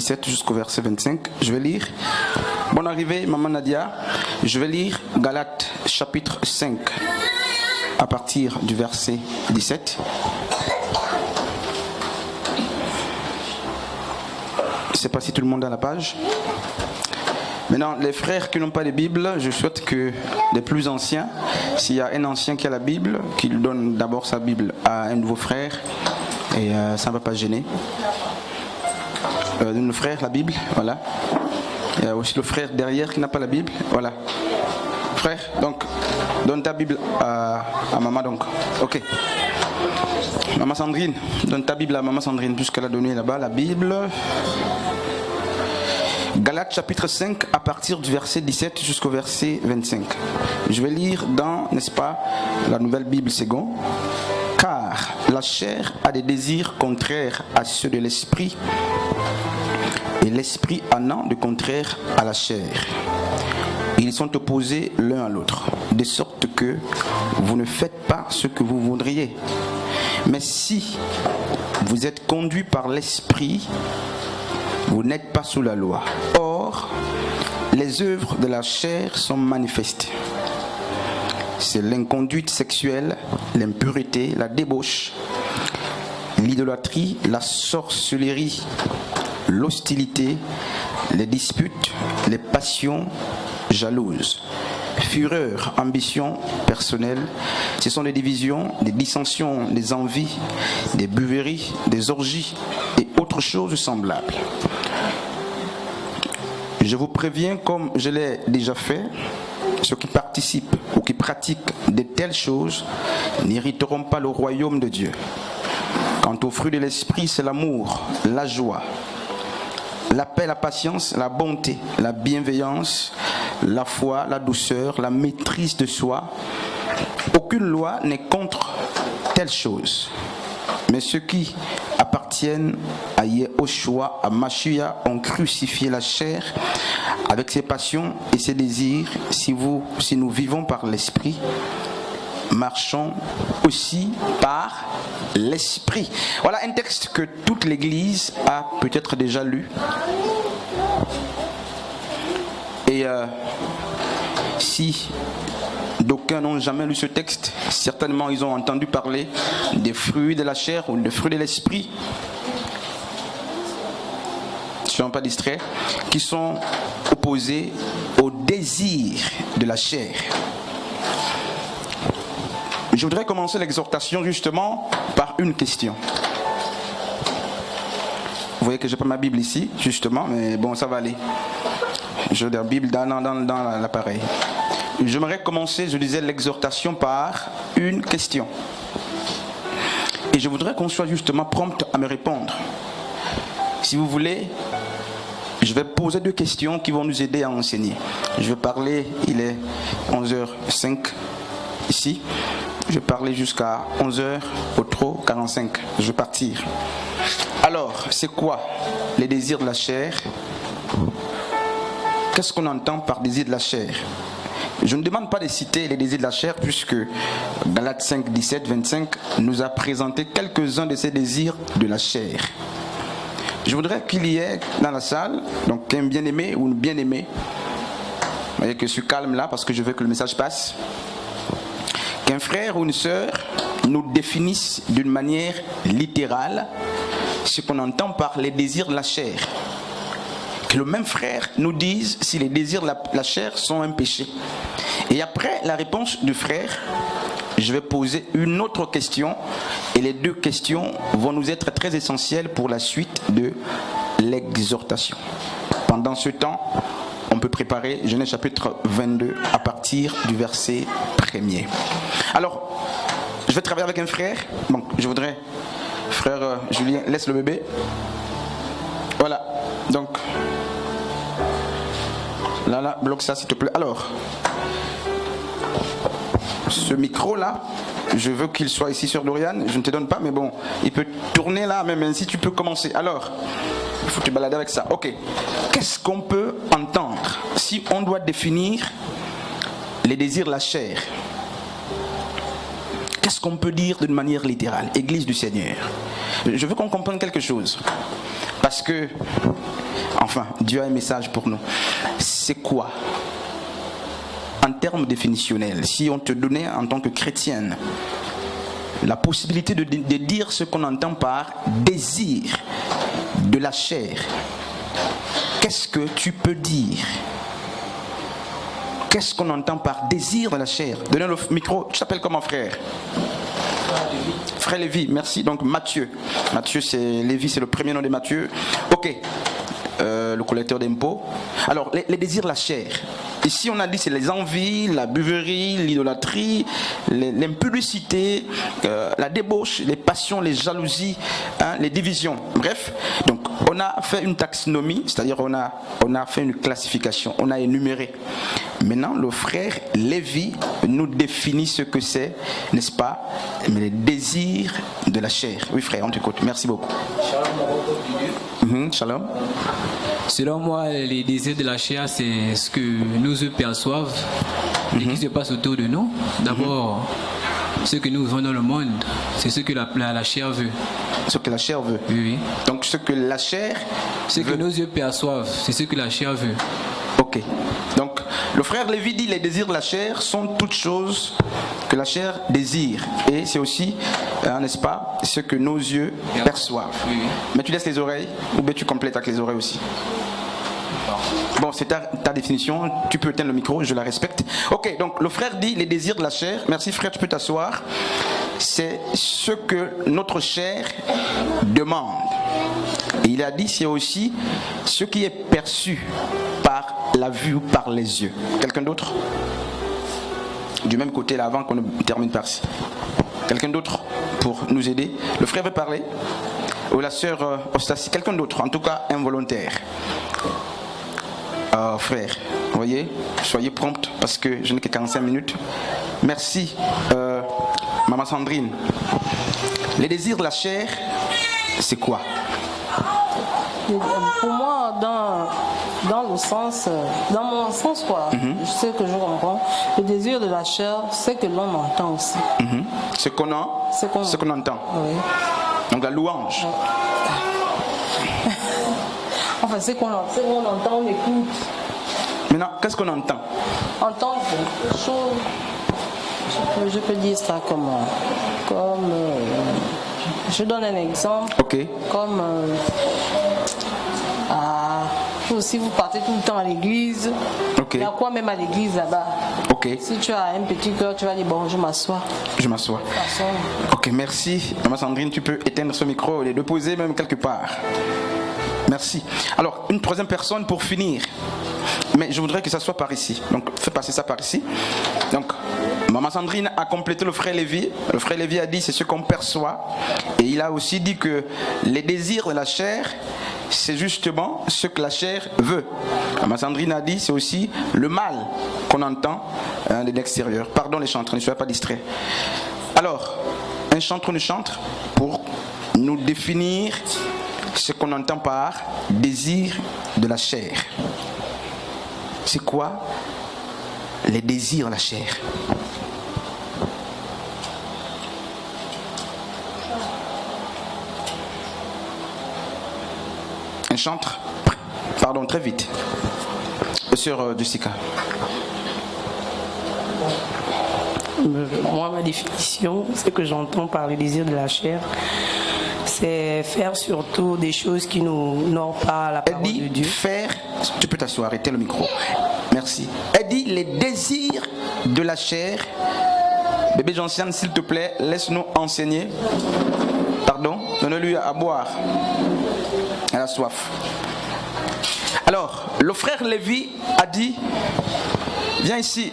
17 jusqu'au verset 25. Je vais lire. Bonne arrivée, Maman Nadia. Je vais lire Galates chapitre 5 à partir du verset 17. Je ne sais pas si tout le monde a la page. Maintenant, les frères qui n'ont pas de Bible, je souhaite que les plus anciens, s'il y a un ancien qui a la Bible, qu'il donne d'abord sa Bible à un nouveau frère, et ça ne va pas gêner. Nos frères, la Bible, voilà. Il y a aussi le frère derrière qui n'a pas la Bible, voilà. Frère, donc, donne ta Bible à maman, donc. Ok. Maman Sandrine, donne ta Bible à maman Sandrine, puisqu'elle a donné là-bas la Bible. Galates chapitre 5 à partir du verset 17 jusqu'au verset 25. Je vais lire dans, n'est-ce pas, la nouvelle Bible seconde. Car la chair a des désirs contraires à ceux de l'esprit, et l'esprit en a de contraire à la chair. Ils sont opposés l'un à l'autre, de sorte que vous ne faites pas ce que vous voudriez. Mais si vous êtes conduits par l'esprit, vous n'êtes pas sous la loi. Or, les œuvres de la chair sont manifestes. C'est l'inconduite sexuelle, l'impureté, la débauche, l'idolâtrie, la sorcellerie, l'hostilité, les disputes, les passions jalouses, fureur, ambition personnelle. Ce sont des divisions, des dissensions, des envies, des buveries, des orgies et autres choses semblables. Je vous préviens, comme je l'ai déjà fait, ceux qui participent ou qui pratiquent de telles choses n'hériteront pas le royaume de Dieu. Quant au fruit de l'esprit, c'est l'amour, la joie, la paix, la patience, la bonté, la bienveillance, la foi, la douceur, la maîtrise de soi. Aucune loi n'est contre telle chose. Mais ceux qui appartiennent à Yehoshua, à Mashiach, ont crucifié la chair avec ses passions et ses désirs. Si nous vivons par l'esprit, marchons aussi par l'esprit. Voilà un texte que toute l'Église a peut-être déjà lu. Et si d'aucuns n'ont jamais lu ce texte, certainement ils ont entendu parler des fruits de la chair ou des fruits de l'esprit. Ne soyons pas distraits, qui sont opposés au désir de la chair. Je voudrais commencer l'exhortation justement par une question. Vous voyez que je n'ai pas ma Bible ici, justement, mais bon, ça va aller. Je veux dire, Bible dans l'appareil. J'aimerais commencer, je disais, l'exhortation par une question. Et je voudrais qu'on soit justement prompt à me répondre. Si vous voulez, je vais poser deux questions qui vont nous aider à enseigner. Je vais parler, il est 11h05 ici. Je vais parler jusqu'à 11h au trop 45. Je vais partir. Alors, c'est quoi les désirs de la chair? Qu'est-ce qu'on entend par désir de la chair? Je ne demande pas de citer les désirs de la chair, puisque Galates 5, 17, 25 nous a présenté quelques-uns de ces désirs de la chair. Je voudrais qu'il y ait dans la salle, donc un bien-aimé ou une bien-aimée. Vous voyez que je suis calme là parce que je veux que le message passe. Qu'un frère ou une sœur nous définisse d'une manière littérale ce qu'on entend par les désirs de la chair. Que le même frère nous dise si les désirs de la chair sont un péché. Et après la réponse du frère, je vais poser une autre question. Et les deux questions vont nous être très essentielles pour la suite de l'exhortation. Pendant ce temps, on peut préparer Genèse chapitre 22 à partir du verset 1er. Alors, je vais travailler avec un frère. Donc, je voudrais, frère Julien, laisse le bébé. Voilà. Donc, là, bloque ça s'il te plaît. Alors, ce micro-là, je veux qu'il soit ici sur Dorian. Je ne te donne pas, mais bon, il peut tourner là, même ainsi tu peux commencer. Alors, il faut te balader avec ça. Ok. Qu'est-ce qu'on peut entendre si on doit définir les désirs de la chair? Qu'est-ce qu'on peut dire d'une manière littérale? Église du Seigneur. Je veux qu'on comprenne quelque chose. Parce que Enfin, Dieu a un message pour nous. C'est quoi? En termes définitionnels, si on te donnait en tant que chrétienne la possibilité de dire ce qu'on entend par désir de la chair, qu'est-ce que tu peux dire? Qu'est-ce qu'on entend par désir de la chair? Donnez le micro. Tu t'appelles comment, frère? Frère Lévi, merci. Donc Matthieu. Matthieu, c'est Lévi, c'est le premier nom de Matthieu. Ok. Le collecteur d'impôts. Alors, les désirs de la chair. Ici, on a dit c'est les envies, la buverie, l'idolâtrie, l'impudicité, la débauche, les passions, les jalousies, les divisions. Bref, donc on a fait une taxonomie, c'est-à-dire on a fait une classification, on a énuméré. Maintenant, le frère Lévi nous définit ce que c'est, n'est-ce pas? Mais les désirs de la chair. Oui, frère, on t'écoute. Merci beaucoup. Shalom. Selon moi, les désirs de la chair, c'est ce que nos yeux perçoivent et qui se passe autour de nous. D'abord, ce que nous vivons dans le monde, c'est ce que la chair veut. Ce que la chair veut. Oui. Donc ce que la chair Ce que nos yeux perçoivent, c'est ce que la chair veut. Ok. Donc le frère Lévi dit les désirs de la chair sont toutes choses que la chair désire. Et c'est aussi, n'est-ce pas, ce que nos yeux perçoivent. Oui. Mais tu laisses les oreilles ou bien tu complètes avec les oreilles aussi? Bon, c'est ta définition. Tu peux éteindre le micro, je la respecte. Ok, donc le frère dit les désirs de la chair. Merci frère, tu peux t'asseoir. C'est ce que notre chair demande. Et il a dit c'est aussi ce qui est perçu par la vue ou par les yeux. Quelqu'un d'autre? Du même côté là, avant qu'on ne termine par ci. Quelqu'un d'autre pour nous aider? Le frère veut parler? Ou la sœur Ostasie? Quelqu'un d'autre, en tout cas involontaire. Frère, vous voyez, soyez prompt parce que je n'ai que 45 minutes. Merci, maman Sandrine. Les désirs de la chair, c'est quoi? Pour moi, dans mon sens quoi, ce que je comprends, le désir de la chair, c'est que l'on entend aussi. Ce qu'on entend. Oui. Donc la louange. Enfin, c'est qu'on entend, on écoute. Maintenant, qu'est-ce qu'on entend? Entendre quelque chose, je peux dire ça comme je donne un exemple. Ok. Comme si vous partez tout le temps à l'église, okay. Il y a quoi même à l'église là-bas? Okay. Si tu as un petit cœur, tu vas dire bon, je m'assois. Je m'assois. Ok, merci. Maman Sandrine, tu peux éteindre ce micro et le poser même quelque part. Merci. Alors, une troisième personne pour finir. Mais je voudrais que ça soit par ici. Donc, fais passer ça par ici. Donc, Maman Sandrine a complété le frère Lévi. Le frère Lévi a dit c'est ce qu'on perçoit. Et il a aussi dit que les désirs de la chair, c'est justement ce que la chair veut. Maman Sandrine a dit c'est aussi le mal qu'on entend de l'extérieur. Pardon les chantres, ne soyez pas distraits. Alors, un chantre nous chante pour nous définir ce qu'on entend par désir de la chair. C'est quoi les désirs de la chair? Un chantre? Pardon, très vite. Sœur Jessica. Moi, ma définition, ce que j'entends par le désir de la chair, c'est faire surtout des choses qui nous n'ont pas la parole de Dieu. Faire, tu peux t'asseoir, arrêtez le micro. Merci. Elle dit les désirs de la chair. Bébé Jean-Siane, s'il te plaît, laisse-nous enseigner. Pardon, donne-lui à boire. Elle a soif. Alors, le frère Lévi a dit, viens ici,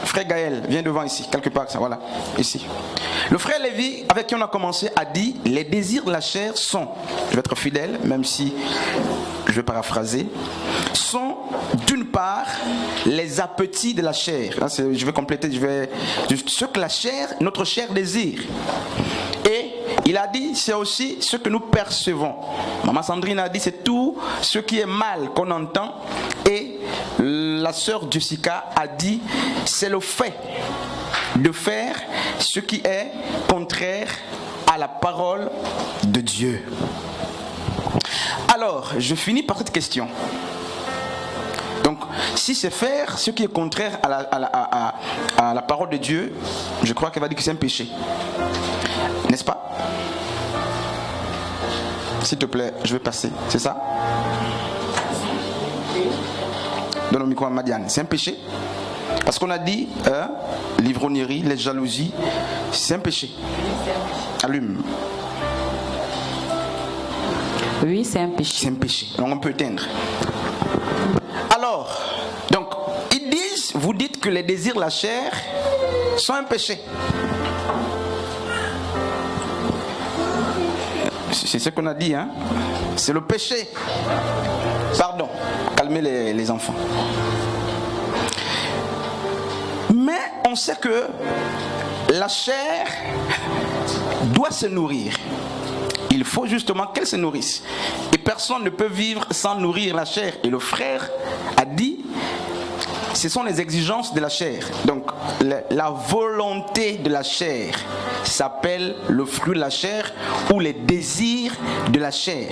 frère Gaël, viens devant ici, quelque part, ça, voilà, ici. Le frère Lévi, avec qui on a commencé, a dit, les désirs de la chair sont, je vais être fidèle, même si je vais paraphraser, sont d'une part les appétits de la chair. Là, je vais compléter, ce que la chair, notre chair désire. Et il a dit, c'est aussi ce que nous percevons. Maman Sandrine a dit, c'est tout ce qui est mal qu'on entend. Et la sœur Jessica a dit, c'est le fait de faire ce qui est contraire à la parole de Dieu. Alors, je finis par cette question. Donc, si c'est faire ce qui est contraire à la parole de Dieu, je crois qu'elle va dire que c'est un péché. N'est-ce pas? S'il te plaît, je vais passer. C'est ça? Donne le micro à Madiane. C'est un péché? Parce qu'on a dit, l'ivrognerie, les jalousies, c'est un péché. Allume. Oui, c'est un péché. C'est un péché. Donc on peut éteindre. Alors, donc, ils disent, vous dites que les désirs de la chair sont un péché. C'est ce qu'on a dit, hein? C'est le péché. Pardon, calmez les enfants. Mais on sait que la chair doit se nourrir. Il faut justement qu'elle se nourrisse. Et personne ne peut vivre sans nourrir la chair. Et le frère a dit, ce sont les exigences de la chair. Donc, la volonté de la chair s'appelle le fruit de la chair ou les désirs de la chair.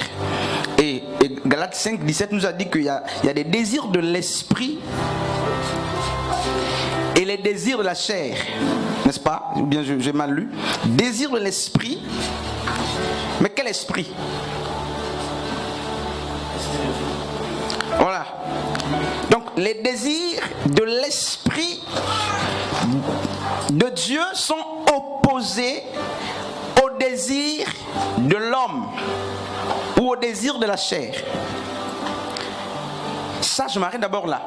Et Galates 5, 17 nous a dit qu'il y a des désirs de l'esprit et les désirs de la chair. N'est-ce pas? Ou bien j'ai mal lu. Désir de l'esprit. Mais quel esprit? Voilà. Donc les désirs de l'esprit de Dieu sont opposés aux désirs de l'homme ou aux désirs de la chair. Ça, je m'arrête d'abord là.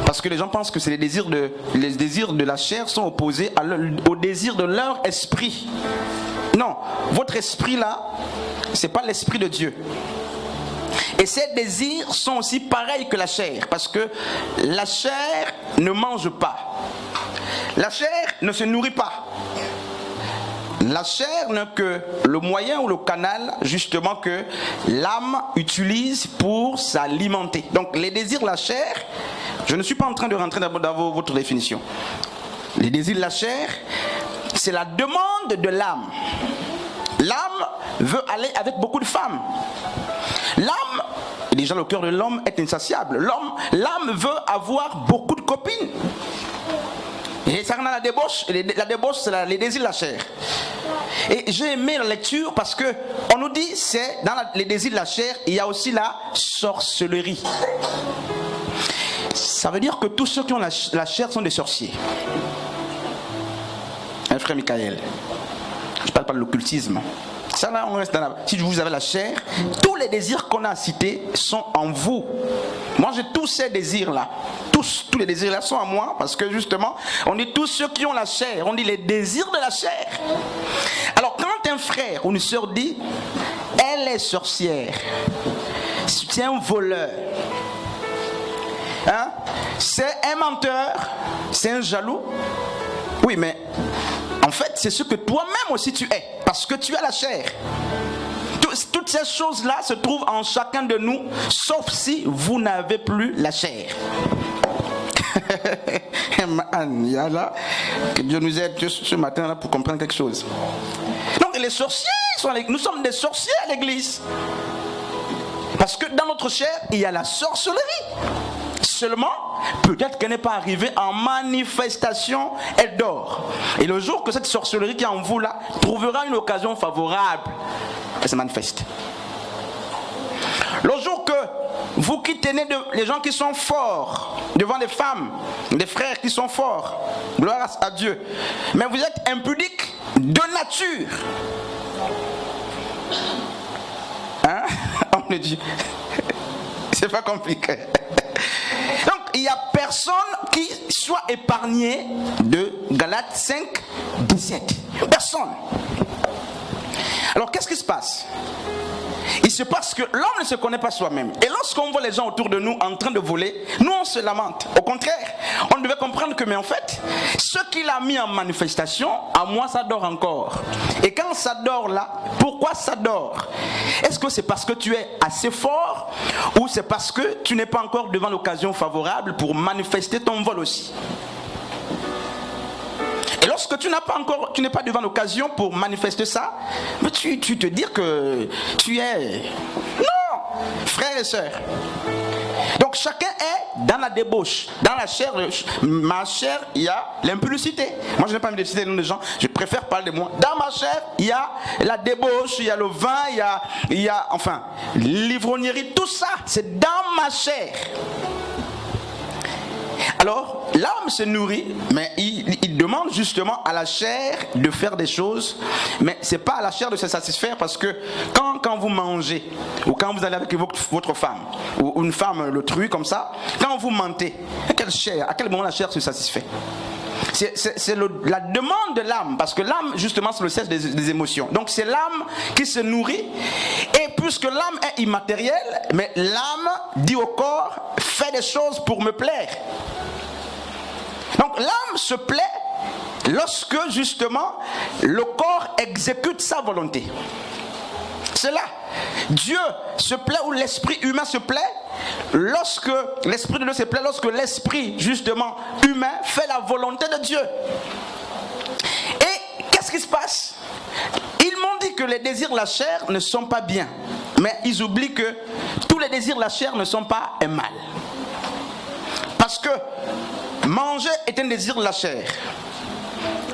Parce que les gens pensent que c'est les désirs de la chair sont opposés aux désirs de leur esprit. Non, votre esprit là, c'est pas l'esprit de Dieu. Et ces désirs sont aussi pareils que la chair, parce que la chair ne mange pas. La chair ne se nourrit pas. La chair n'est que le moyen ou le canal justement que l'âme utilise pour s'alimenter. Donc les désirs de la chair, je ne suis pas en train de rentrer dans votre définition. Les désirs de la chair, c'est la demande de l'âme. L'âme veut aller avec beaucoup de femmes. L'âme, déjà le cœur de l'homme est insatiable. L'âme veut avoir beaucoup de copines. Et ça rend la débauche. La débauche, c'est les désirs de la chair. Et j'ai aimé la lecture parce que on nous dit, c'est dans les désirs de la chair, il y a aussi la sorcellerie. Ça veut dire que tous ceux qui ont la chair sont des sorciers. Hein, frère Michael, je parle pas de l'occultisme. Ça là, on reste dans si vous avez la chair, tous les désirs qu'on a cités sont en vous. Moi j'ai tous ces désirs là. Tous les désirs là sont en moi parce que justement, on dit tous ceux qui ont la chair, on dit les désirs de la chair. Alors quand un frère ou une sœur dit, elle est sorcière, c'est un voleur, hein? C'est un menteur, c'est un jaloux. Oui, mais en fait, c'est ce que toi-même aussi tu es, parce que tu as la chair. Toutes ces choses-là se trouvent en chacun de nous, sauf si vous n'avez plus la chair. Il y a là, que Dieu nous aide ce matin là pour comprendre quelque chose. Donc les sorciers, nous sommes des sorciers à l'église. Parce que dans notre chair, il y a la sorcellerie. Seulement, peut-être qu'elle n'est pas arrivée en manifestation, elle dort. Et le jour que cette sorcellerie qui est en vous là trouvera une occasion favorable, elle se manifeste. Le jour que vous qui tenez les gens qui sont forts devant des femmes, des frères qui sont forts, gloire à Dieu, mais vous êtes impudiques de nature. Hein? On me dit, c'est pas compliqué. Donc il n'y a personne qui soit épargné de Galates 5, 17. Personne. Alors qu'est-ce qui se passe? Il se passe que l'homme ne se connaît pas soi-même. Et lorsqu'on voit les gens autour de nous en train de voler, nous on se lamente. Au contraire, on devait comprendre que, mais en fait, ce qu'il a mis en manifestation, à moi ça dort encore. Et quand ça dort là, pourquoi ça dort? Est-ce que c'est parce que tu es assez fort, ou c'est parce que tu n'es pas encore devant l'occasion favorable pour manifester ton vol aussi? Et lorsque tu n'es pas devant l'occasion pour manifester ça, mais tu te dis que tu es... Non, frères et sœurs. Donc chacun est dans la débauche. Dans la chair, ma chair, il y a l'impudicité. Moi je n'ai pas envie de citer le nom des gens, je préfère parler de moi. Dans ma chair, il y a la débauche, il y a le vin, il y a enfin, l'ivrognerie, tout ça, c'est dans ma chair. Alors, l'âme se nourrit, mais il demande justement à la chair de faire des choses, mais c'est pas à la chair de se satisfaire, parce que quand vous mangez, ou quand vous allez avec votre femme, ou une femme l'autrui comme ça, quand vous mentez, à quel moment la chair se satisfait? C'est la demande de l'âme, parce que l'âme justement c'est le siège des émotions. Donc c'est l'âme qui se nourrit, et puisque l'âme est immatérielle, mais l'âme dit au corps, fais des choses pour me plaire. Donc l'âme se plaît lorsque justement le corps exécute sa volonté. C'est là. Dieu se plaît, ou l'esprit humain se plaît, lorsque l'esprit de Dieu se plaît, lorsque l'esprit justement humain fait la volonté de Dieu. Et qu'est-ce qui se passe? Ils m'ont dit que les désirs de la chair ne sont pas bien, mais ils oublient que tous les désirs de la chair ne sont pas un mal. Parce que manger est un désir de la chair,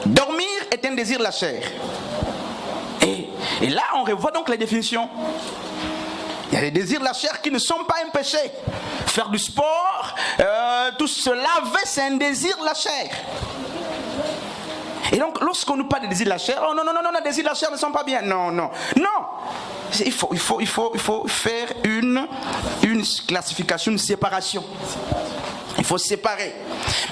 dormir est un désir de la chair. Et là, on revoit donc les définitions. Il y a les désirs de la chair qui ne sont pas un péché. Faire du sport, tout se laver, c'est un désir de la chair. Et donc, lorsqu'on nous parle des désirs de la chair, oh non, les désirs de la chair ne sont pas bien. Non. Il faut faire une classification, une séparation. Il faut séparer.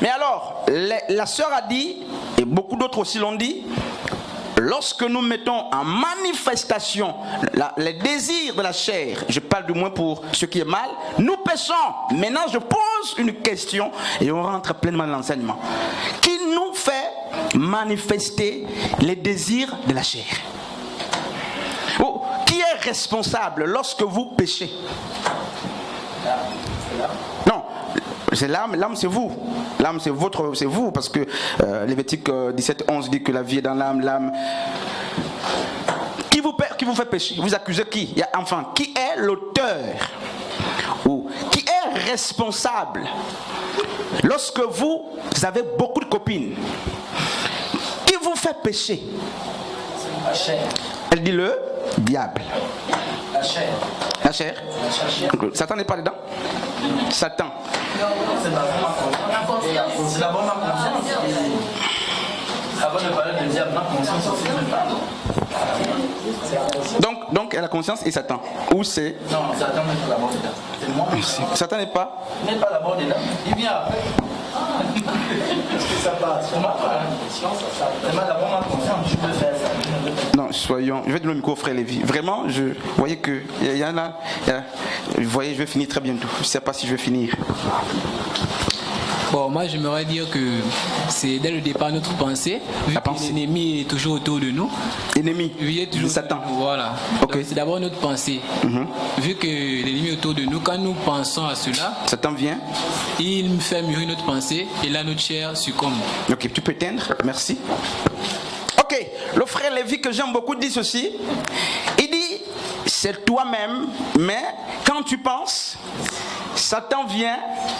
Mais alors, la sœur a dit, et beaucoup d'autres aussi l'ont dit, lorsque nous mettons en manifestation les désirs de la chair, je parle du moins pour ce qui est mal, nous péchons. Maintenant, je pose une question et on rentre pleinement dans l'enseignement. Qui nous fait manifester les désirs de la chair? Ou qui est responsable lorsque vous péchez? Non. C'est l'âme c'est vous. L'âme c'est vous, parce que Lévitique 17:11 dit que la vie est dans l'âme. Qui vous fait pécher? Vous accusez qui? Enfin, qui est l'auteur? Ou qui est responsable lorsque vous avez beaucoup de copines? Qui vous fait pécher? La chair. Elle dit le diable. La chair. La chair. Satan n'est pas dedans? Satan. C'est d'abord ma conscience. Avant de parler de diable, ma conscience aussi me parle. Donc elle a conscience et Satan. Ou c'est... Non, Satan n'est pas d'abord dedans. C'est moi. Satan n'est pas... Il n'est pas d'abord dedans. Il vient après. Est-ce que ça passe? C'est ma conscience. C'est d'abord ma conscience. Je peux faire ça. Non, soyons... Je vais donner le micro au frère Lévi. Vraiment, vous voyez que... Il y en a... Vous voyez, je vais finir très bientôt. Je ne sais pas si je vais finir. Bon, moi j'aimerais dire que c'est dès le départ notre pensée, vu que l'ennemi est toujours autour de nous. Ennemi, il est toujours Satan. Voilà. Okay. C'est d'abord notre pensée. Vu que l'ennemi est autour de nous, quand nous pensons à cela, Satan vient. Il fait mûrir notre pensée et là notre chair succombe. Ok, tu peux éteindre, merci. Ok, le frère Lévi que j'aime beaucoup dit ceci. Il dit, c'est toi-même, mais quand tu penses, Satan vient